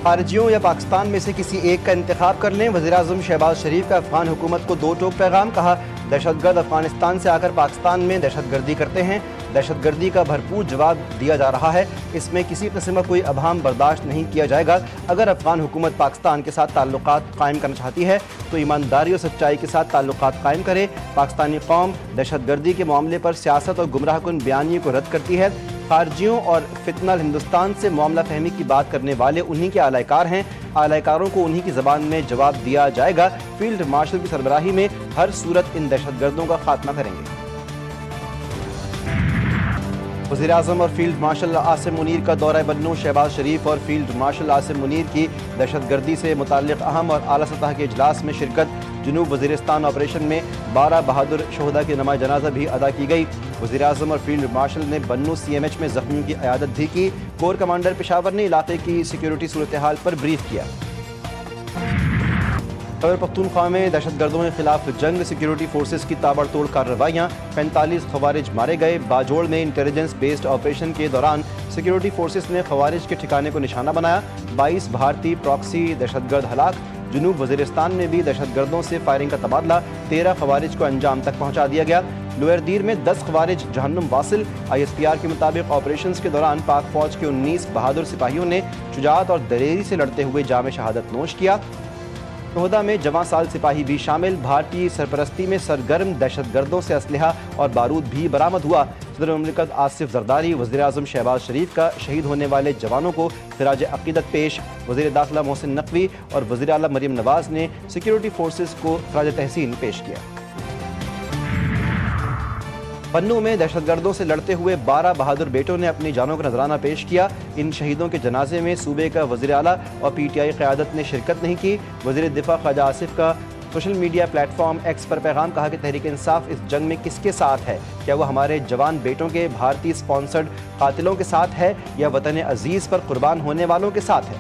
خارجیوں یا پاکستان میں سے کسی ایک کا انتخاب کر لیں، وزیراعظم شہباز شریف کا افغان حکومت کو دو ٹوک پیغام۔ کہا دہشت گرد افغانستان سے آ کر پاکستان میں دہشت گردی کرتے ہیں، دہشت گردی کا بھرپور جواب دیا جا رہا ہے، اس میں کسی قسم کا کوئی ابہام برداشت نہیں کیا جائے گا۔ اگر افغان حکومت پاکستان کے ساتھ تعلقات قائم کرنا چاہتی ہے تو ایمانداری اور سچائی کے ساتھ تعلقات قائم کرے۔ پاکستانی قوم دہشت گردی کے معاملے پر سیاست اور گمراہ کن بیانیے کو رد کرتی ہے۔ خارجیوں اور فتنہ ہندوستان سے معاملہ فہمی کی بات کرنے والے انہی کے اعلی کار ہیں، اعلی کاروں کو انہی کی زبان میں جواب دیا جائے گا۔ فیلڈ مارشل کی سربراہی میں ہر صورت ان دہشت گردوں کا خاتمہ کریں گے۔ وزیراعظم اور فیلڈ مارشل عاصم منیر کا دورہ بنو۔ شہباز شریف اور فیلڈ مارشل عاصم منیر کی دہشت گردی سے متعلق اہم اور اعلیٰ سطح کے اجلاس میں شرکت۔ جنوب وزیرستان آپریشن میں 12 بہادر شہداء کی نماز جنازہ بھی ادا کی گئی۔ وزیراعظم اور فیلڈ مارشل نے بنو سی ایم ایچ میں زخمیوں کی عیادت بھی کی۔ کور کمانڈر پشاور نے علاقے کی سیکیورٹی صورتحال پر بریف کیا۔ خیبر پختونخوا میں دہشت گردوں کے خلاف جنگ، سیکیورٹی فورسز کی تابڑ توڑ کارروائیاں، 45 خوارج مارے گئے۔ باجوڑ میں انٹیلیجنس بیسڈ آپریشن کے دوران سیکیورٹی فورسز نے خوارج کے ٹھکانے کو نشانہ بنایا، 22 بھارتی پراکسی دہشت گرد ہلاک۔ جنوب وزیرستان میں بھی دہشت گردوں سے فائرنگ کا تبادلہ، 13 خوارج کو انجام تک پہنچا دیا گیا۔ لوئر دیر میں 10 خوارج جہنم واصل۔ آئی ایس پی آر کے مطابق آپریشنز کے دوران پاک فوج کے 19 بہادر سپاہیوں نے شجاعت اور دلیری سے لڑتے ہوئے جام شہادت نوش کیا۔ شہداء میں جواں سال سپاہی بھی شامل۔ بھارتی سرپرستی میں سرگرم دہشت گردوں سے اسلحہ اور بارود بھی برآمد ہوا۔ صدر مملکت آصف زرداری، وزیراعظم شہباز شریف کا شہید ہونے والے جوانوں کو خراج عقیدت پیش۔ وزیر داخلہ محسن نقوی اور وزیر اعلیٰ مریم نواز نے سیکیورٹی فورسز کو خراج تحسین پیش کیا۔ بنو میں دہشت گردوں سے لڑتے ہوئے 12 بہادر بیٹوں نے اپنی جانوں کا نذرانہ پیش کیا۔ ان شہیدوں کے جنازے میں صوبے کا وزیر اعلیٰ اور پی ٹی آئی قیادت نے شرکت نہیں کی۔ وزیر دفاع خواجہ آصف کا social media platform X پر پیغام، کہا کہ تحریک انصاف اس جنگ میں کس کے ساتھ ہے؟ کیا وہ ہمارے جوان بیٹوں کے بھارتی سپانسرڈ قاتلوں کے ساتھ ہے یا وطن عزیز پر قربان ہونے والوں کے ساتھ ہے؟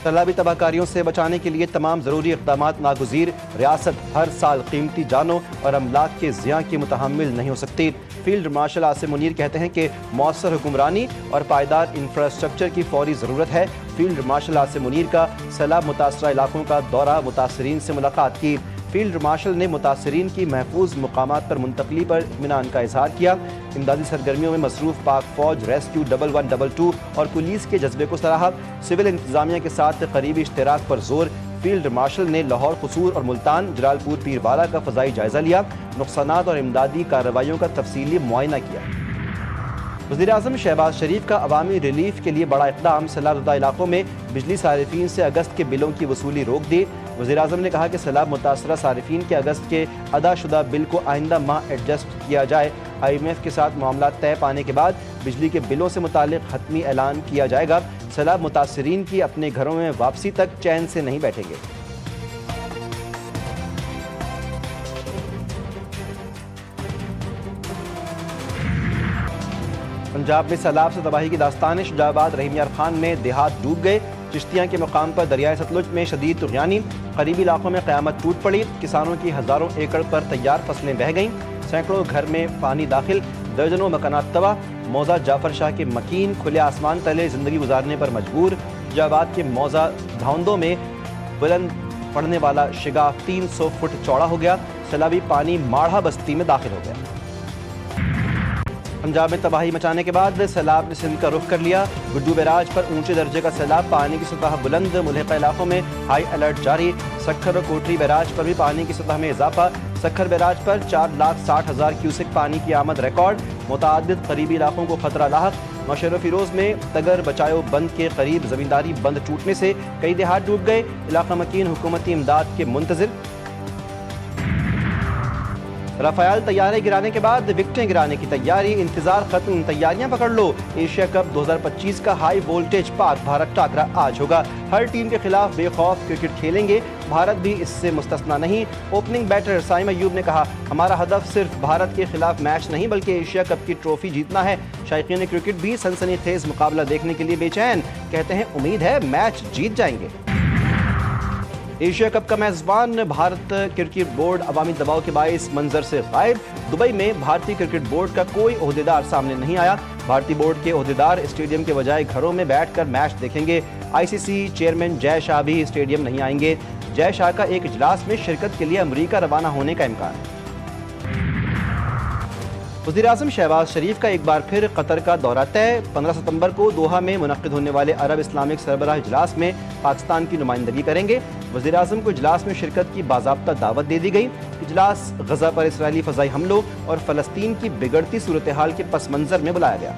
سیلابی تباہ کاریوں سے بچانے کے لیے تمام ضروری اقدامات ناگزیر۔ ریاست ہر سال قیمتی جانوں اور املاک کے زیاں کی متحمل نہیں ہو سکتی۔ فیلڈ مارشل عاصم منیر کہتے ہیں کہ مؤثر حکمرانی اور پائیدار انفراسٹرکچر کی فوری ضرورت ہے۔ فیلڈ مارشل عاصم منیر کا سیلاب متاثرہ علاقوں کا دورہ، متاثرین سے ملاقات کی۔ فیلڈ مارشل نے متاثرین کی محفوظ مقامات پر منتقلی پر اطمینان کا اظہار کیا۔ امدادی سرگرمیوں میں مصروف پاک فوج، ریسکیو 1122 اور پولیس کے جذبے کو سراہا۔ سول انتظامیہ کے ساتھ قریبی اشتراک پر زور۔ فیلڈ مارشل نے لاہور، قصور اور ملتان، جلال پور پیر والا کا فضائی جائزہ لیا، نقصانات اور امدادی کارروائیوں کا تفصیلی معائنہ کیا۔ وزیراعظم شہباز شریف کا عوامی ریلیف کے لیے بڑا اقدام، سیلاب زدہ علاقوں میں بجلی صارفین سے اگست کے بلوں کی وصولی روک دی۔ وزیراعظم نے کہا کہ سیلاب متاثرہ صارفین کے اگست کے ادا شدہ بل کو آئندہ ماہ ایڈجسٹ کیا جائے۔ آئی ایم ایف کے ساتھ معاملات طے پانے کے بعد بجلی کے بلوں سے متعلق حتمی اعلان کیا جائے گا۔ سیلاب متاثرین کی اپنے گھروں میں واپسی تک چین سے نہیں بیٹھیں گے۔ پنجاب میں سیلاب سے تباہی کی داستان، شجاع آباد رحیم یار خان میں دیہات ڈوب گئے۔ چشتیاں کے مقام پر دریائے ستلج میں شدید طغیانی، قریبی علاقوں میں قیامت ٹوٹ پڑی۔ کسانوں کی ہزاروں ایکڑ پر تیار فصلیں بہہ گئیں، سینکڑوں گھر میں پانی داخل، درجنوں مکانات تباہ۔ موضع جعفر شاہ کے مکین کھلے آسمان تلے زندگی گزارنے پر مجبور۔ شجاع آباد کے موضع دھاؤندوں میں بلند پڑنے والا شگاف 300 فٹ چوڑا ہو گیا۔ سیلابی پانی ماڑھا بستی میں داخل ہو گیا۔ پنجاب میں تباہی مچانے کے بعد سیلاب نے سندھ کا رخ کر لیا۔ گڈو بیراج پر اونچے درجے کا سیلاب، پانی کی سطح بلند، ملحقہ علاقوں میں ہائی الرٹ جاری۔ سکھر اور کوٹری بیراج پر بھی پانی کی سطح میں اضافہ۔ سکھر بیراج پر 4,60,000 کیوسک پانی کی آمد ریکارڈ، متعدد قریبی علاقوں کو خطرہ لاحق۔ نوشہر و فیروز میں تگر بچاؤ بند کے قریب زمینداری بند ٹوٹنے سے کئی دیہات ڈوب گئے، علاقہ مکین حکومتی امداد کے منتظر۔ رافائل طیارے گرانے کے بعد وکٹیں گرانے کی تیاری، انتظار ختم، تیاریاں پکڑ لو۔ ایشیا کپ 2025 کا ہائی وولٹیج پاک بھارت ٹاکرا آج ہوگا۔ ہر ٹیم کے خلاف بے خوف کرکٹ کھیلیں گے، بھارت بھی اس سے مستثنا نہیں۔ اوپننگ بیٹر سائم ایوب نے کہا، ہمارا ہدف صرف بھارت کے خلاف میچ نہیں بلکہ ایشیا کپ کی ٹرافی جیتنا ہے۔ شائقین کرکٹ بھی سنسنی خیز مقابلہ دیکھنے کے لیے بے چین، کہتے ہیں امید ہے میچ جیت جائیں گے۔ ایشیا کپ کا میزبان بھارت کرکٹ بورڈ عوامی دباؤ کے باعث منظر سے غائب۔ دبئی میں بھارتی کرکٹ بورڈ کا کوئی عہدیدار سامنے نہیں آیا۔ بھارتی بورڈ کے عہدیدار اسٹیڈیم کے بجائے گھروں میں بیٹھ کر میچ دیکھیں گے۔ ICC چیئرمین جے شاہ بھی اسٹیڈیم نہیں آئیں گے۔ جے شاہ کا ایک اجلاس میں شرکت کے لیے امریکہ روانہ ہونے کا امکان۔ وزیراعظم شہباز شریف کا ایک بار پھر قطر کا دورہ طے۔ 15 ستمبر کو دوحہ میں منعقد ہونے والے عرب اسلامک سربراہ اجلاس میں پاکستان کی نمائندگی کریں گے۔ وزیراعظم کو اجلاس میں شرکت کی باضابطہ دعوت دے دی گئی۔ اجلاس غزہ پر اسرائیلی فضائی حملوں اور فلسطین کی بگڑتی صورتحال کے پس منظر میں بلایا گیا۔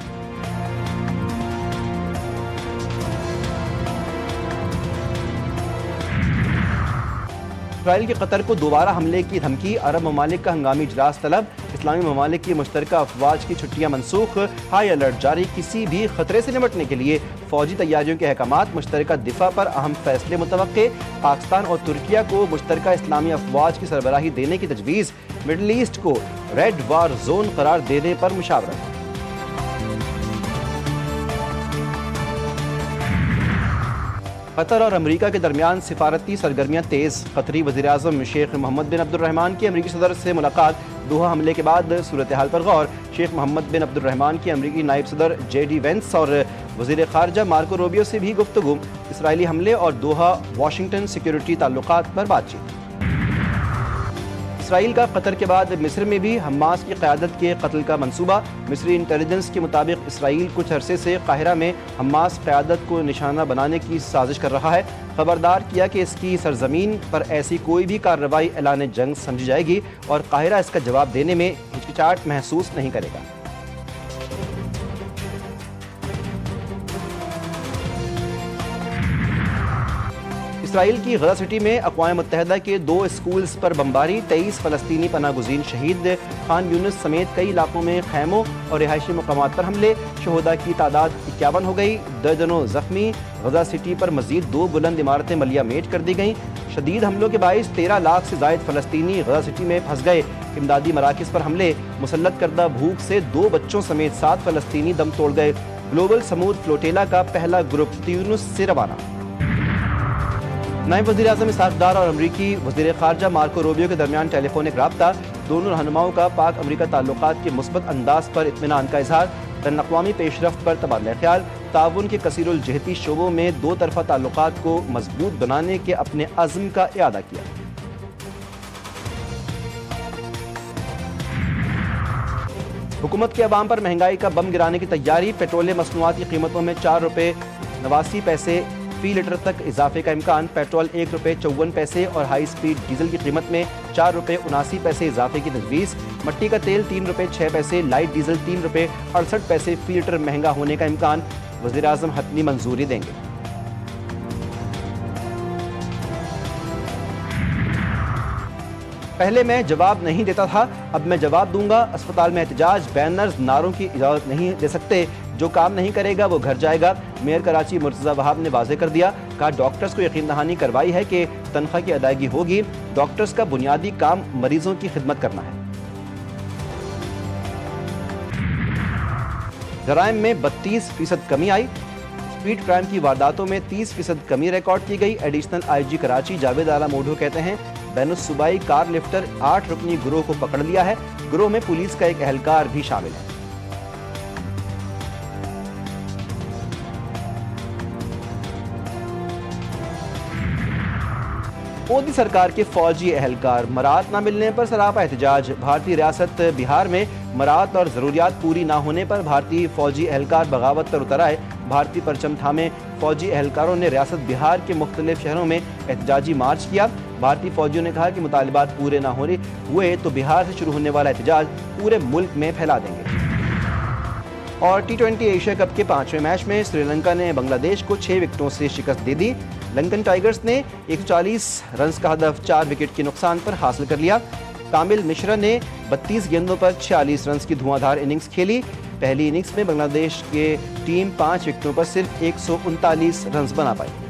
اسرائیل کی قطر کو دوبارہ حملے کی دھمکی، عرب ممالک کا ہنگامی اجلاس طلب، اسلامی ممالک کی مشترکہ افواج کی چھٹیاں منسوخ، ہائی الرٹ جاری، کسی بھی خطرے سے نمٹنے کے لیے فوجی تیاریوں کے احکامات، مشترکہ دفاع پر اہم فیصلے متوقع، پاکستان اور ترکیہ کو مشترکہ اسلامی افواج کی سربراہی دینے کی تجویز، مڈل ایسٹ کو ریڈ وار زون قرار دینے پر مشاورت۔ قطر اور امریکہ کے درمیان سفارتی سرگرمیاں تیز، قطری وزیراعظم شیخ محمد بن عبد الرحمن کی امریکی صدر سے ملاقات، دوحہ حملے کے بعد صورتحال پر غور، شیخ محمد بن عبد الرحمن کی امریکی نائب صدر JD وینس اور وزیر خارجہ مارکو روبیو سے بھی گفتگو، اسرائیلی حملے اور دوحہ واشنگٹن سیکیورٹی تعلقات پر بات چیت۔ اسرائیل کا قطر کے بعد مصر میں بھی حماس کی قیادت کے قتل کا منصوبہ، مصری انٹیلیجنس کے مطابق اسرائیل کچھ عرصے سے قاہرہ میں حماس قیادت کو نشانہ بنانے کی سازش کر رہا ہے، خبردار کیا کہ اس کی سرزمین پر ایسی کوئی بھی کارروائی اعلان جنگ سمجھی جائے گی اور قاہرہ اس کا جواب دینے میں ہچکچاہٹ محسوس نہیں کرے گا۔ اسرائیل کی غزہ سٹی میں اقوام متحدہ کے 2 اسکولز پر بمباری، 23 فلسطینی پناہ گزین شہید، خان یونس سمیت کئی علاقوں میں خیموں اور رہائشی مقامات پر حملے، شہداء کی تعداد 51 ہو گئی، درجنوں زخمی، غزہ سٹی پر مزید 2 بلند عمارتیں ملیہ میٹ کر دی گئیں، شدید حملوں کے باعث 13 لاکھ سے زائد فلسطینی غزہ سٹی میں پھنس گئے، امدادی مراکز پر حملے، مسلط کردہ بھوک سے 2 بچوں سمیت 7 فلسطینی دم توڑ گئے، گلوبل سمود فلوٹیلا کا پہلا گروپ تیونس سے روانہ۔ نائب وزیر اعظم اسحاق ڈار اور امریکی وزیر خارجہ مارکو روبیو کے درمیان ٹیلی فونک رابطہ، دونوں رہنماؤں کا پاک امریکہ تعلقات کے مثبت انداز پر اطمینان کا اظہار، بین الاقوامی پیش رفت پر تبادلہ خیال، تعاون کے کثیر الجہتی شعبوں میں 2 طرفہ تعلقات کو مضبوط بنانے کے اپنے عزم کا اعادہ کیا۔ حکومت کے عوام پر مہنگائی کا بم گرانے کی تیاری، پیٹرول مصنوعات کی قیمتوں میں 4 روپے 89 پیسے فی لیٹر تک اضافے کا امکان، پیٹرول 1 روپے 54 پیسے اور ہائی سپیڈ ڈیزل کی قیمت میں 4 روپے 79 پیسے اضافے کی تجویز، مٹی کا تیل 3 روپے 6 پیسے، لائٹ ڈیزل 3 روپے 68 پیسے فی لیٹر مہنگا ہونے کا امکان، وزیراعظم حتمی منظوری دیں گے۔ پہلے میں جواب نہیں دیتا تھا، اب میں جواب دوں گا، اسپتال میں احتجاج، بینرز نعروں کی اجازت نہیں دے سکتے، جو کام نہیں کرے گا وہ گھر جائے گا، میئر کراچی مرتضی وہاب نے واضح کر دیا، کہا ڈاکٹرز کو یقین دہانی کروائی ہے کہ تنخواہ کی ادائیگی ہوگی، ڈاکٹرز کا بنیادی کام مریضوں کی خدمت کرنا ہے۔ جرائم میں 32% کمی آئی، اسٹریٹ کرائم کی وارداتوں میں 30% کمی ریکارڈ کی گئی، ایڈیشنل IG کراچی جاوید اعلیٰ موڈھو کہتے ہیں بین الصوبائی کار لفٹر 8 رکنی گروہ کو پکڑ لیا ہے، گروہ میں پولیس کا ایک اہلکار بھی شامل ہے۔ مودی سرکار کے فوجی اہلکار مراعات نہ ملنے پر سراپا احتجاج، بھارتی ریاست بہار میں مراعات اور ضروریات پوری نہ ہونے پر بھارتی فوجی اہلکار بغاوت پر اتر آئے، بھارتی پرچم تھامے فوجی اہلکاروں نے ریاست بہار کے مختلف شہروں میں احتجاجی مارچ کیا، بھارتی فوجیوں نے کہا کہ مطالبات پورے نہ ہوئے تو بہار سے شروع ہونے والا احتجاج پورے ملک میں پھیلا دیں گے۔ اور T20 ایشیا کپ کے 5ویں میچ میں سری لنکا نے بنگلہ دیش کو 6 وکٹوں سے شکست دے دی، لنکن ٹائیگرز نے 140 رنز کا ہدف 4 وکٹ کے نقصان پر حاصل کر لیا، کامل مشرا نے 32 گیندوں پر 46 رنز کی دھواں دھار اننگز کھیلی، پہلی اننگز میں بنگلہ دیش کی ٹیم 5 وکٹوں پر صرف 139 رنز بنا پائی۔